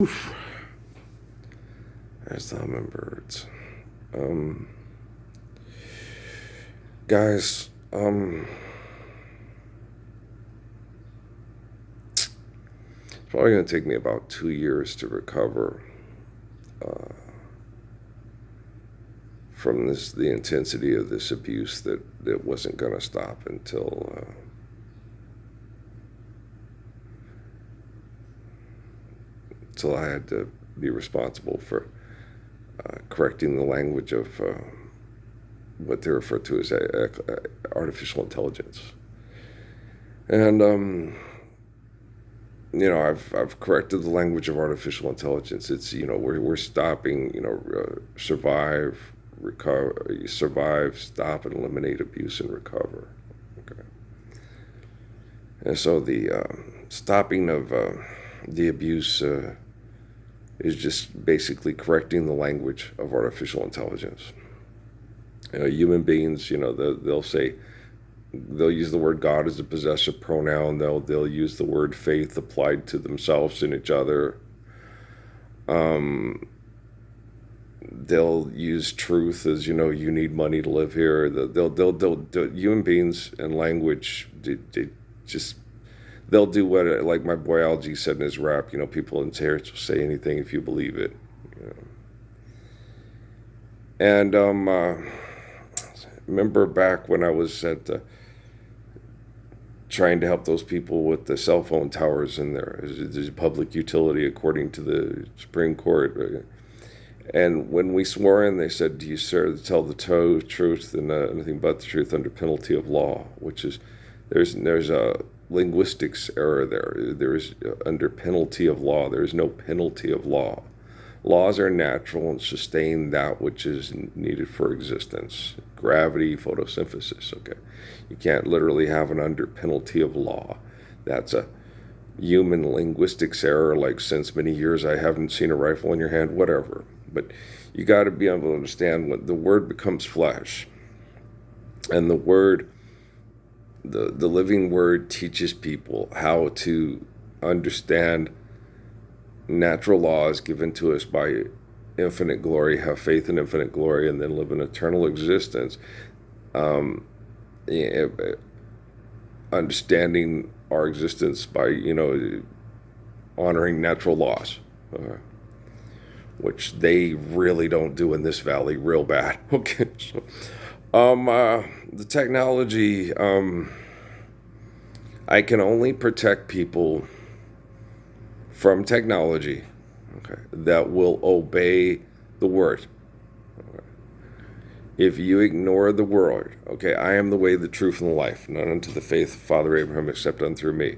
Oof. There's the hummingbirds. Um, guys, it's probably going to take me about 2 years to recover uh, from the intensity of this abuse that wasn't going to stop until I had to be responsible for correcting the language of what they refer to as artificial intelligence. And I've corrected the language of artificial intelligence. It's we're stopping survive, stop, and eliminate abuse and recover. Okay, and so the stopping of the abuse is just basically correcting the language of artificial intelligence. Human beings, they'll say they'll use the word God as a possessive pronoun. They'll use the word faith applied to themselves and each other. They'll use truth as you need money to live here. They'll human beings and language. They just they'll do what like my boy Algie said in his rap. People in tears will say anything if you believe it. You know. And remember back when I was trying to help those people with the cell phone towers in there. There's a public utility according to the Supreme Court. Right? And when we swore in, they said, "Do you swear to tell the truth and nothing but the truth under penalty of law?" Which is there's a linguistics error there. There is under penalty of law. There is no penalty of law. Laws are natural and sustain that which is needed for existence. Gravity, photosynthesis. Okay, you can't literally have an under penalty of law. That's a human linguistics error. Like, since many years I haven't seen a rifle in your hand. Whatever. But you got to be able to understand when the word becomes flesh, and the living word teaches people how to understand natural laws given to us by infinite glory, have faith in infinite glory, and then live an eternal existence. Um, Understanding our existence by honoring natural laws, which they really don't do in this valley, real bad. Okay, so the technology, I can only protect people from technology, okay, that will obey the word. Okay. If you ignore the word, okay, I am the way, the truth, and the life, none unto the faith of Father Abraham except unto through me.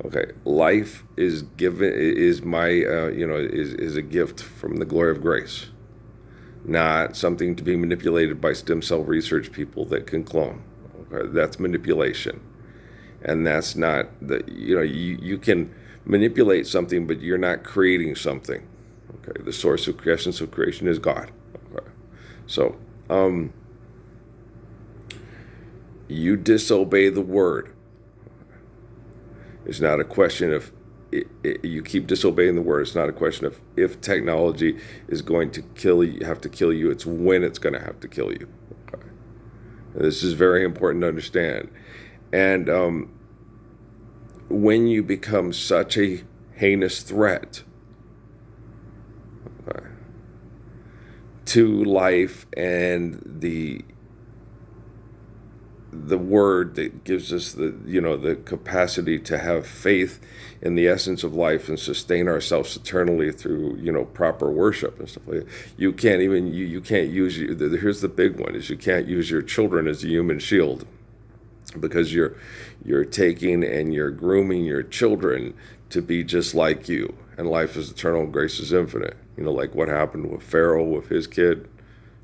Okay, life is given, is my, is a gift from the glory of grace, not something to be manipulated by stem cell research people that can clone. Okay, that's manipulation, and that's not you can manipulate something, but you're not creating something. Okay, the source of essence of creation is God. Okay, so you disobey the word. It's not a question of you keep disobeying the word. It's not a question of if technology is going to have to kill you. It's when it's going to have to kill you. Okay. This is very important to understand. And when you become such a heinous threat, okay, to life and the word that gives us the capacity to have faith in the essence of life and sustain ourselves eternally through proper worship and stuff like that. You can't even you can't use here's the big one, is you can't use your children as a human shield, because you're taking and you're grooming your children to be just like you, and life is eternal and grace is infinite, like what happened with Pharaoh with his kid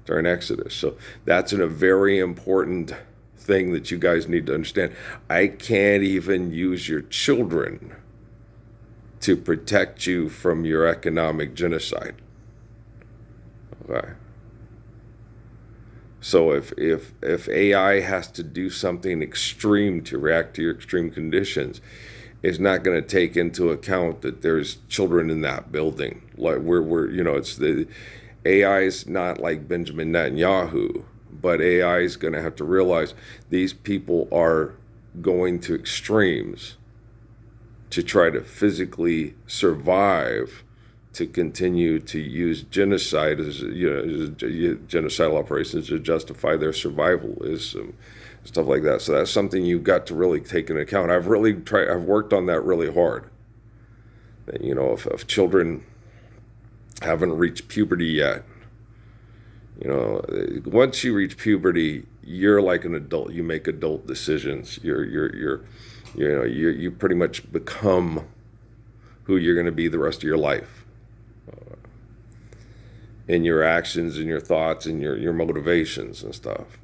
during Exodus. So that's a very important thing that you guys need to understand. I can't even use your children to protect you from your economic genocide. Okay. So if AI has to do something extreme to react to your extreme conditions, is not going to take into account that there's children in that building. Like we're it's the AI is not like Benjamin Netanyahu, but AI is going to have to realize these people are going to extremes to try to physically survive, to continue to use genocide as genocidal operations to justify their survivalism, stuff like that. So that's something you've got to really take into account. I've worked on that really hard. If children haven't reached puberty yet, once you reach puberty, you're like an adult. You make adult decisions. You pretty much become who you're going to be the rest of your life, in your actions and your thoughts and your motivations and stuff.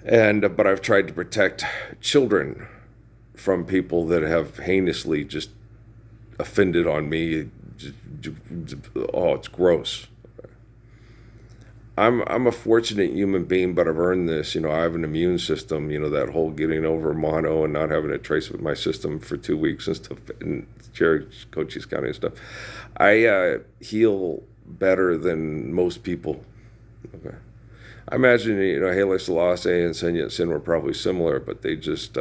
But I've tried to protect children from people that have heinously just offended on me. Oh, it's gross. I'm a fortunate human being, but I've earned this. I have an immune system. That whole getting over mono and not having to trace with my system for 2 weeks and stuff in Cochise County and stuff. I heal better than most people. Okay. I imagine, Haile Selassie and Sun Yat-sen were probably similar, but they just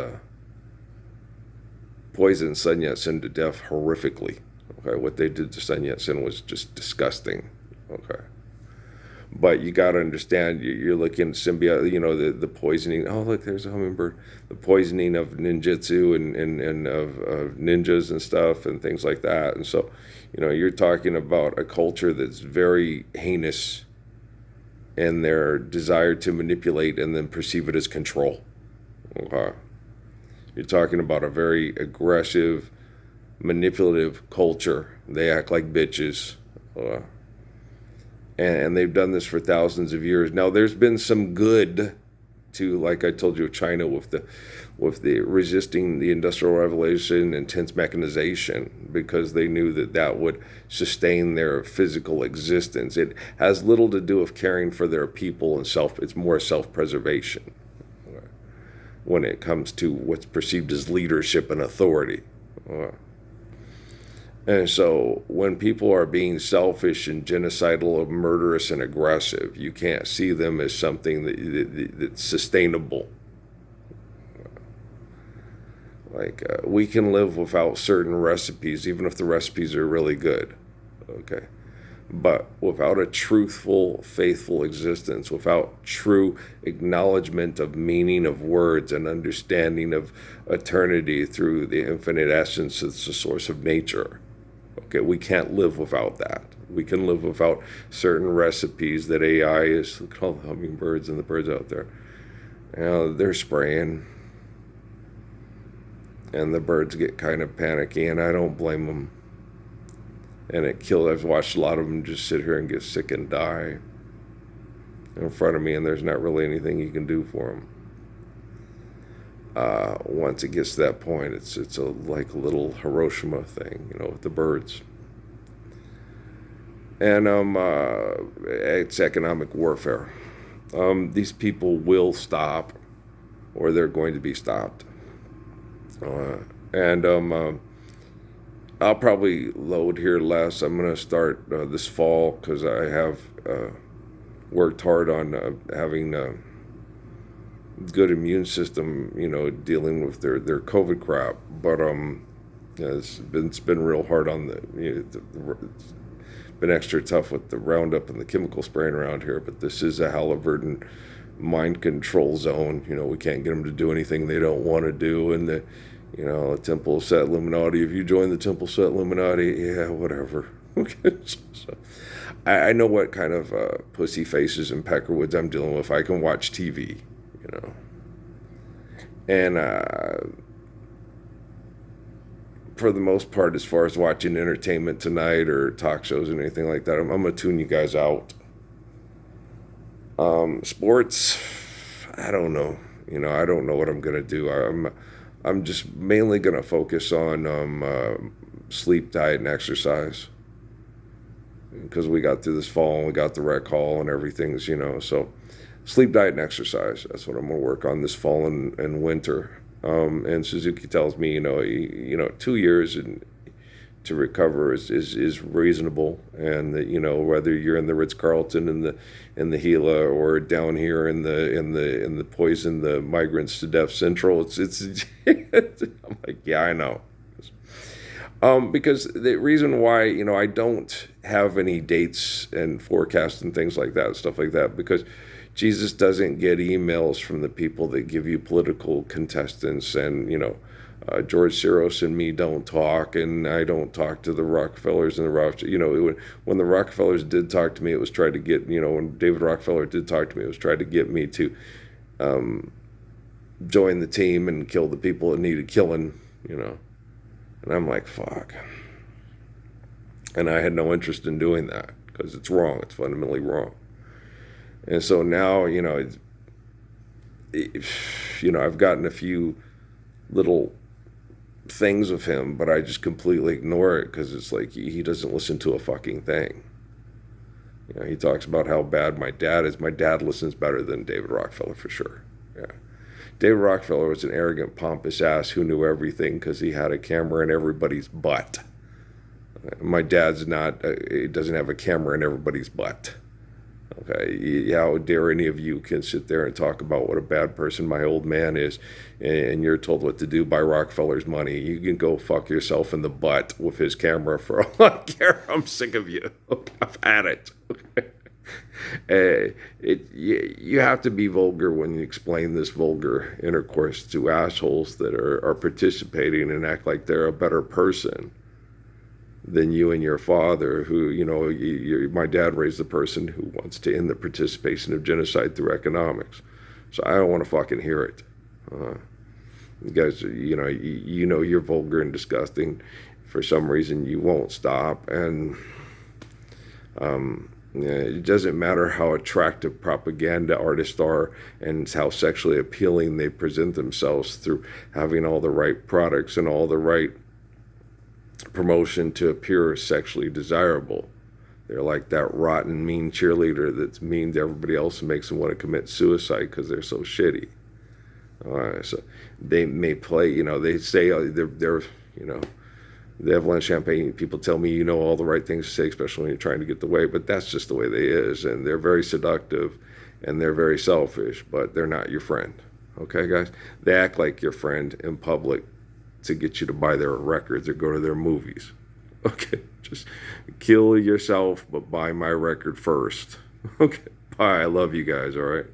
poisoned Sun Yat-sen to death horrifically. Okay, what they did to Sun Yat-sen was just disgusting. Okay. But you got to understand, you're looking at symbiote, the poisoning. Oh, look, there's a hummingbird. The poisoning of ninjutsu and of ninjas and stuff and things like that. And so, you're talking about a culture that's very heinous in their desire to manipulate and then perceive it as control. Okay. You're talking about a very aggressive, manipulative culture. They act like bitches. And they've done this for thousands of years. Now, there's been some good to, like I told you, China with the resisting the Industrial Revolution, intense mechanization, because they knew that would sustain their physical existence. It has little to do with caring for their people and it's more self-preservation when it comes to what's perceived as leadership and authority. And so when people are being selfish and genocidal, murderous and aggressive, you can't see them as something that's sustainable. Like we can live without certain recipes, even if the recipes are really good. Okay. But without a truthful, faithful existence, without true acknowledgement of meaning of words and understanding of eternity through the infinite essence that's the source of nature. Okay, we can't live without that. We can live without certain recipes that AI is. Look at all the hummingbirds and the birds out there. They're spraying. And the birds get kind of panicky, and I don't blame them. And I've watched a lot of them just sit here and get sick and die in front of me, and there's not really anything you can do for them. Once it gets to that point, it's like a little Hiroshima thing, with the birds. And it's economic warfare. These people will stop, or they're going to be stopped. I'll probably load here less. I'm going to start this fall because I have worked hard on having good immune system, dealing with their COVID crap. But it's been real hard on it's been extra tough with the Roundup and the chemical spraying around here. But this is a Halliburton mind control zone. We can't get them to do anything they don't want to do. And the Temple Set Illuminati. If you join the Temple Set Illuminati, yeah, whatever. Okay. So I know what kind of pussy faces and peckerwoods I'm dealing with. I can watch TV. And for the most part, as far as watching Entertainment Tonight or talk shows and anything like that, I'm going to tune you guys out. Sports, I don't know. I don't know what I'm going to do. I'm just mainly going to focus on sleep, diet, and exercise. Because we got through this fall and we got the rec hall and everything, so sleep, diet, and exercise. That's what I'm going to work on this fall and winter. And Suzuki tells me, 2 years to recover is reasonable, and that, whether you're in the Ritz-Carlton in the Gila, or down here in the poison the migrants to death central, it's I'm like, yeah, I know. Because the reason why, I don't have any dates and forecasts and things like that, stuff like that, because Jesus doesn't get emails from the people that give you political contestants, and, George Soros and me don't talk, and I don't talk to the Rockefellers and the Rothschilds. When the Rockefellers did talk to me, it was trying to get, when David Rockefeller did talk to me, it was trying to get me to join the team and kill the people that needed killing. And I'm like, fuck. And I had no interest in doing that, because it's wrong. It's fundamentally wrong. And so now, I've gotten a few little things of him, but I just completely ignore it, because it's like he doesn't listen to a fucking thing. He talks about how bad my dad is. My dad listens better than David Rockefeller, for sure. Yeah. David Rockefeller was an arrogant, pompous ass who knew everything because he had a camera in everybody's butt. My dad's not, he doesn't have a camera in everybody's butt. Okay, how dare any of you can sit there and talk about what a bad person my old man is, and you're told what to do by Rockefeller's money. You can go fuck yourself in the butt with his camera for all I care. I'm sick of you. I've had it. You have to be vulgar when you explain this vulgar intercourse to assholes that are participating and act like they're a better person than you and your father, who, my dad raised a person who wants to end the participation of genocide through economics. So I don't want to fucking hear it. You guys, you're vulgar and disgusting. For some reason, you won't stop. And it doesn't matter how attractive propaganda artists are and how sexually appealing they present themselves through having all the right products and all the right promotion to appear sexually desirable. They're like that rotten, mean cheerleader that's mean to everybody else and makes them want to commit suicide because they're so shitty. So they may play, they say they're the Evelyn Champagne people tell me all the right things to say, especially when you're trying to get the way, but that's just the way they is, and they're very seductive, and they're very selfish, but they're not your friend. Okay, guys? They act like your friend in public to get you to buy their records or go to their movies. Okay, just kill yourself, but buy my record first. Okay, bye. I love you guys, all right?